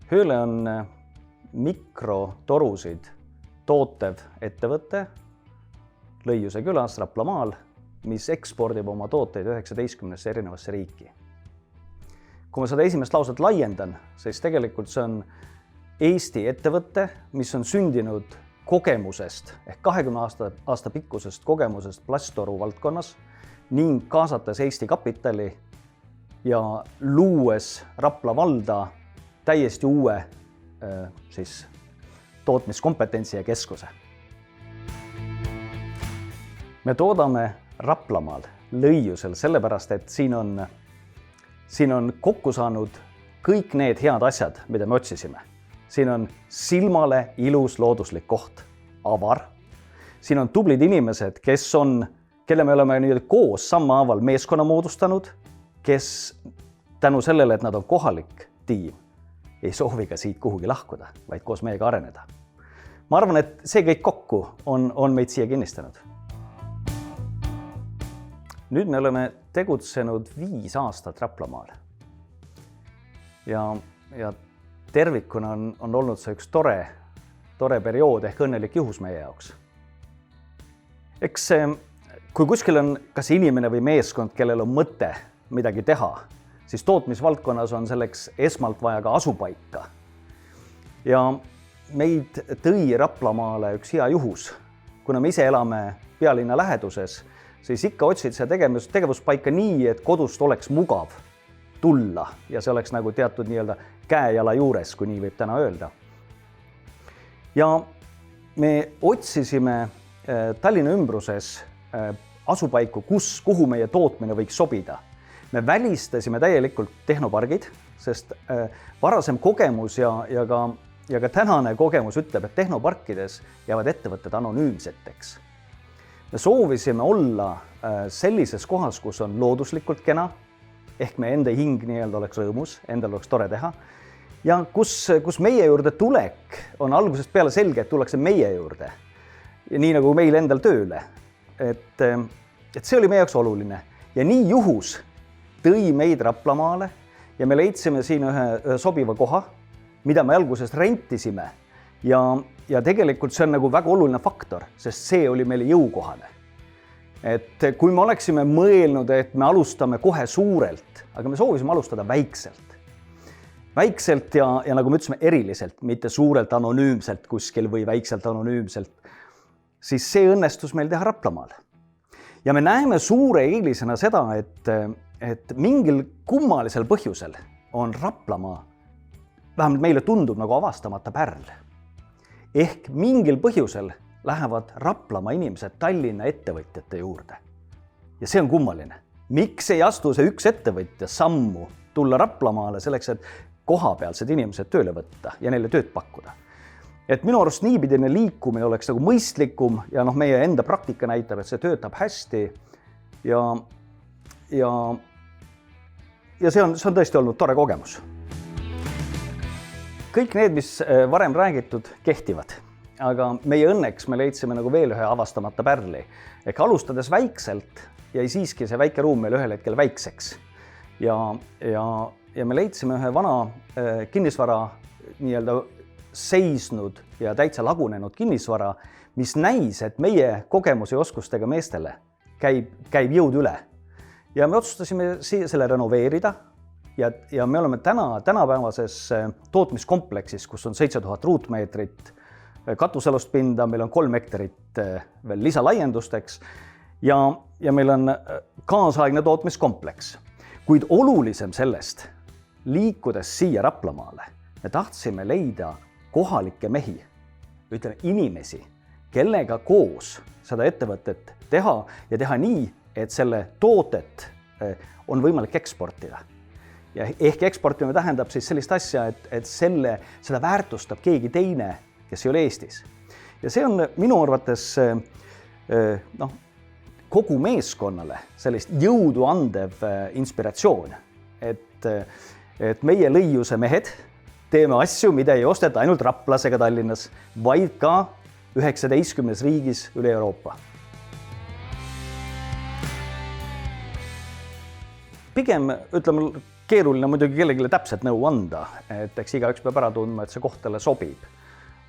Hööle on mikrotorusid tootev ettevõte Lõiuse külas Raplamaal, mis ekspordib oma tooteid 19 erinevasse riiki. Kui ma seda esimest lauset laiendan, siis tegelikult see on Eesti ettevõte, mis on sündinud kogemusest ehk 20 aasta pikkusest kogemusest plasttoru valdkonnas ning kaasates Eesti kapitali ja luues Rapla valda täiesti uue tootmiskompetentsi ja keskuse. Me toodame Raplamaal, Lõiusel, sellepärast, et siin on kokku saanud kõik need head asjad, mida me otsisime. Siin on silmale ilus looduslik koht, avar. Siin on tublid inimesed, kelle me oleme koos sammhaaval meeskonna moodustanud, kes tänu sellele, et nad on kohalik tiim, ei soovi ka siit kuhugi lahkuda, vaid koos meiega areneda. Ma arvan, et see kõik kokku on meid siia kinnistanud. Nüüd me oleme tegutsenud 5 aastat Raplamaal. Ja tervikuna on olnud see üks tore periood ehk õnnelik juhus meie jaoks. Eks kui kuskil on kas inimene või meeskond, kellel on mõte midagi teha, siis tootmisvaldkonnas on selleks esmalt vaja ka asupaika. Ja meid tõi Raplamaale üks hea juhus. Kuna me ise elame pealinna läheduses, siis ikka otsid see tegevuspaika nii, et kodust oleks mugav tulla ja see oleks nagu teatud käe-jala juures, kui nii võib täna öelda. Ja me otsisime Tallinna ümbruses asupaiku, kuhu meie tootmine võiks sobida. Me välistasime täielikult tehnopargid, sest varasem kogemus ja ka tänane kogemus ütleb, et tehnoparkides jäävad ettevõtted anonüümseteks. Me soovisime olla sellises kohas, kus on looduslikult kena, ehk me enda hing oleks rõõmus, endal oleks tore teha, ja kus meie juurde tulek on algusest peale selge, et tullakse meie juurde, ja nii nagu meil endal tööle. Et see oli meie jaoks oluline. Ja nii juhus tõi meid Raplamaale ja me leidsime siin ühe sobiva koha, mida me algusest rentisime. Ja tegelikult see on nagu väga oluline faktor, sest see oli meile jõukohane. Et kui me oleksime mõelnud, et me alustame kohe suurelt, aga me soovisime alustada väikselt. Väikselt ja nagu me ütlesime eriliselt, mitte suurelt anonüümselt kuskil või väikselt anonüümselt, siis see õnnestus meil teha Raplamaal. Ja me näeme suure eelisena seda, et mingil kummalisel põhjusel on Raplamaa, vähemalt meile tundub nagu avastamata pärl. Ehk mingil põhjusel lähevad Raplamaa inimesed Tallinna ettevõtjate juurde. Ja see on kummaline. Miks ei astu see üks ettevõtja sammu tulla Raplamaale selleks, et kohapealsed inimesed tööle võtta ja neile tööd pakkuda? Et minu arust niipidine liikumine oleks nagu mõistlikum ja meie enda praktika näitab, et see töötab hästi ja see on tõesti olnud tore kogemus. Kõik need, mis varem räägitud, kehtivad, aga meie õnneks me leidsime nagu veel ühe avastamata pärli. Ehk alustades väikselt jäi siiski see väike ruum meil ühel hetkel väikseks. Ja me leidsime ühe vana kinnisvara seisnud ja täitsa lagunenud kinnisvara, mis näis, et meie kogemuse ja oskustega meestele käib jõud üle. Ja me otsustasime selle renoveerida ja me oleme tänapäevases tootmiskompleksis, kus on 7000 ruutmeetrit katusalust pinda, meil on 3 hektarit veel lisalaiendusteks ja meil on kaasaegne tootmiskompleks. Kuid olulisem sellest, liikudes siia Raplamaale, me tahtsime leida kohalikke mehi, ütleme inimesi, kellega koos seda ettevõtet teha ja teha nii, et selle tootet on võimalik eksportida. Ja ehk eksportimine tähendab siis sellist asja, et seda väärtustab keegi teine, kes ei ole Eestis. Ja see on minu arvates kogu meeskonnale sellist jõudu andev inspiratsioon, et meie Lõiuse mehed teeme asju, mida ei osteta ainult Raplas ega Tallinnas, vaid ka 19 riigis üle Euroopa. Pigem, ütleme, keeruline muidugi kellelegi täpselt nõu anda, et eks igaüks peab ära tundma, et see koht talle sobib.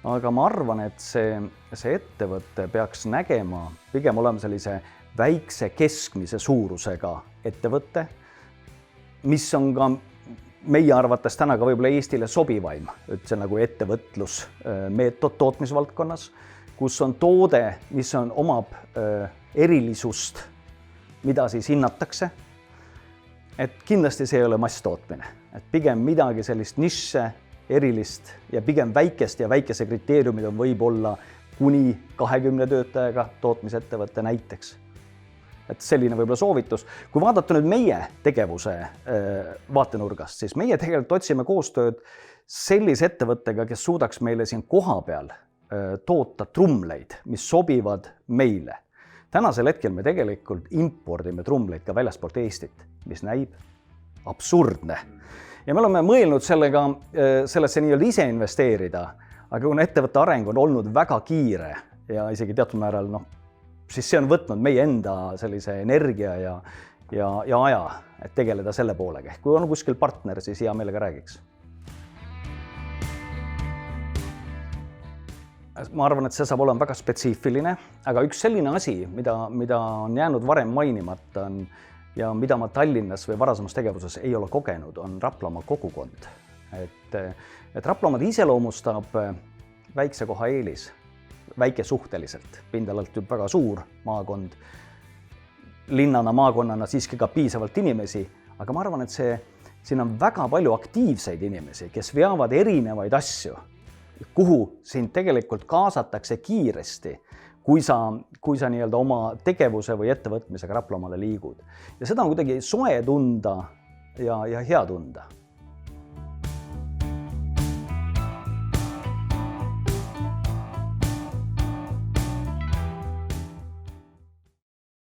Aga ma arvan, et see ettevõte peaks nägema, pigem olema sellise väikse keskmise suurusega ettevõte, mis on ka meie arvates täna ka võib-olla Eestile sobivaim, see nagu ettevõtlusmeetod tootmisvaldkonnas, kus on toode, mis omab erilisust, mida siis hinnatakse. Et kindlasti see ei ole masstootmine, et pigem midagi sellist nišše, erilist ja pigem väikest ja väikese kriteeriumid on võib-olla kuni 20 töötajaga tootmisettevõtte näiteks. Et selline võib-olla soovitus. Kui vaadata nüüd meie tegevuse vaatenurgast, siis meie tegelikult otsime koostööd sellise ettevõttega, kes suudaks meile siin koha peal toota trumleid, mis sobivad meile. Tänasel hetkel me tegelikult impordime trumleid ka väljaspoolt Eestit, mis näib absurdne. Ja me oleme mõelnud sellesse nii-öelda ise investeerida, aga kuna ettevõtte areng on olnud väga kiire ja isegi teatud määral, siis see on võtnud meie enda sellise energia ja aja, et tegeleda selle poolega. Kui on kuskil partner, siis hea meelega räägiks. Ma arvan, et see saab olema väga spetsiifiline, aga üks selline asi, mida on jäänud varem mainimata ja mida ma Tallinnas või varasemas tegevuses ei ole kogenud, on Raplamaa kogukond. Et Raplamaad iseloomustab väikse koha eelis, väike suhteliselt, pindalalt väga suur maakond, linnana, maakonnana siiski ka piisavalt inimesi, aga ma arvan, et siin on väga palju aktiivseid inimesi, kes veavad erinevaid asju, kuhu sind tegelikult kaasatakse kiiresti, kui sa nii-öelda oma tegevuse või ettevõtmisega Raplamaale liigud. Ja seda on kuidagi soe tunda ja hea tunda.